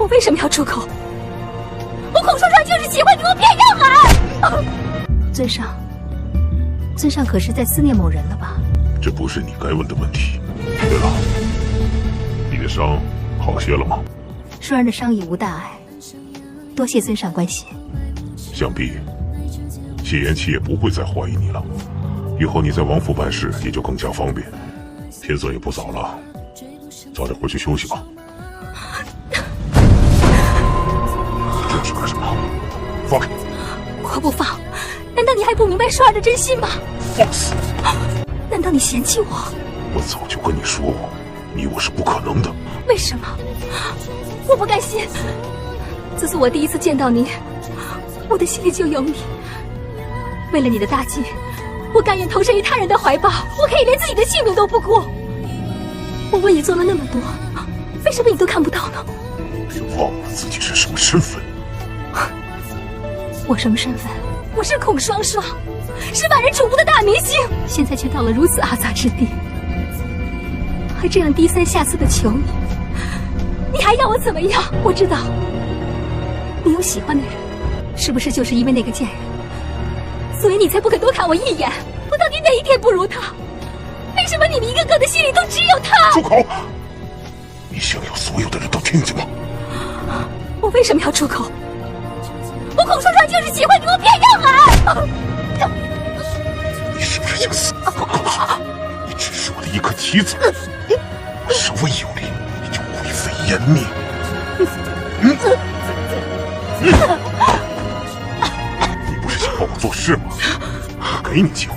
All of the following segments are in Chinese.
为什么要出口？我孔双双就是喜欢你，我偏要喊。尊上可是在思念某人了吧？这不是你该问的问题。对了，你的伤好些了吗？双儿的伤已无大碍，多谢尊上关心。想必谢延琪也不会再怀疑你了，以后你在王府办事也就更加方便。天色也不早了，早点回去休息吧。这是干什么？放开！我不放。难道你还不明白双儿的真心吗？放肆！难道你嫌弃我？我早就跟你说过，你我是不可能的。为什么？我不甘心。自从我第一次见到你，我的心里就有你。为了你的大计，我甘愿投身于他人的怀抱，我可以连自己的性命都不顾。我为你做了那么多，为什么你都看不到呢？别忘了自己是什么身份。我什么身份？我是孔双双，是万人瞩目的大明星，现在却到了如此阿杂之地，还这样低三下四的求你，你还要我怎么样？我知道你有喜欢的人，是不是就是因为那个贱人，所以你才不肯多看我一眼？我到底哪一天不如他？为什么你们一个个的心里都只有他？住口！你想要所有的人都听见吗？我为什么要出口？我孔双双就是喜欢你，我偏要喊。你是不是想死？我告诉你，你只是我的一颗棋子，我稍微有力，你就灰飞烟灭。你不是想帮我做事吗？我给你机会，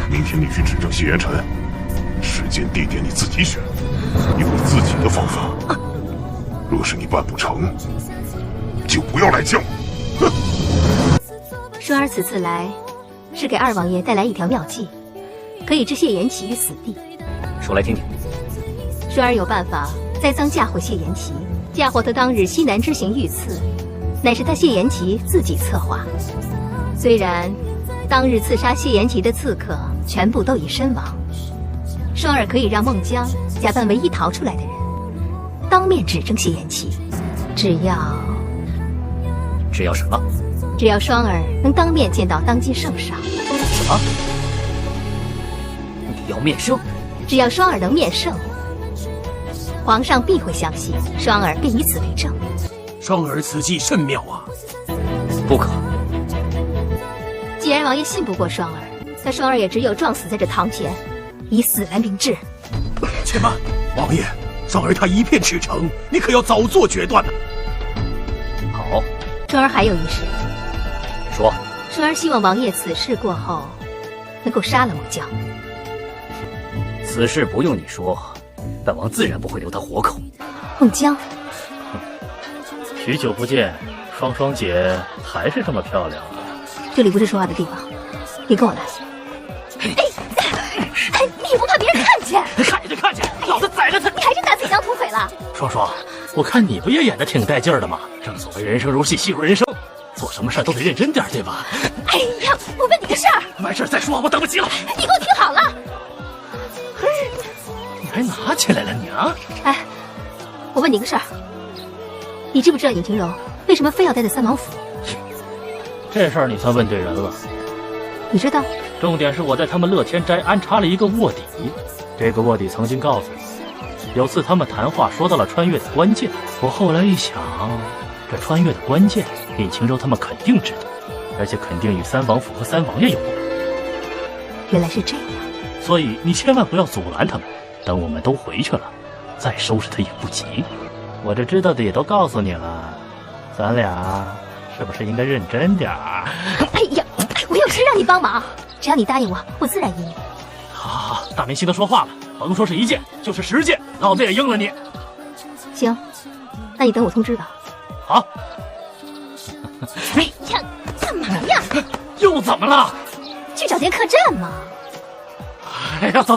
明天你去指证谢元辰，时间地点你自己选，用你自己的方法。若是你办不成，就不要来见我。双儿此次来，是给二王爷带来一条妙计，可以置谢延琪于死地。说来听听。双儿有办法栽赃嫁祸谢延琪，嫁祸他当日西南之行遇刺，乃是他谢延琪自己策划。虽然当日刺杀谢延琪的刺客全部都已身亡，双儿可以让孟姜假扮唯一逃出来的人，当面指证谢延琪。只要什么？只要双儿能当面见到当今圣上。什么？你要面圣？只要双儿能面圣，皇上必会相信，双儿便以此为证。双儿此计甚妙啊！不可。既然王爷信不过双儿，那双儿也只有撞死在这堂前，以死来明志。且慢，王爷，双儿他一片赤诚，你可要早做决断啊！好，双儿还有一事。说。双儿希望王爷此事过后，能够杀了孟姜。此事不用你说，本王自然不会留他活口。孟姜，许久不见，双双姐还是这么漂亮啊！这里不是说话的地方，你跟我来。你也不怕别人看见？看见，老子宰了他！你还真拿自己当土匪了？双双，我看你不也演得挺带劲儿的吗？正所谓人生如戏，戏如人生，做什么事都得认真点，对吧？哎呀，我问你个事儿。完事再说，我等不及了。你给我听好了。你还拿起来了你啊？哎，我问你个事儿，你知不知道尹廷荣为什么非要待在三王府？这事儿你算问对人了。你知道？重点是我在他们乐天斋安插了一个卧底，这个卧底曾经告诉我，有次他们谈话说到了穿越的关键。我后来一想，这穿越的关键，尹清州他们肯定知道，而且肯定与三王府和三王爷有关。原来是这样，所以你千万不要阻拦他们，等我们都回去了，再收拾他也不急。我这知道的也都告诉你了，咱俩是不是应该认真点儿？哎呀，我有事让你帮忙，只要你答应我，我自然应你。好，大明星都说话了，甭说是1件，就是10件，老子也应了你。行，那你等我通知吧。好。哎呀，干嘛呀？又怎么了？去找间客栈嘛。哎呀，走，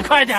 快点！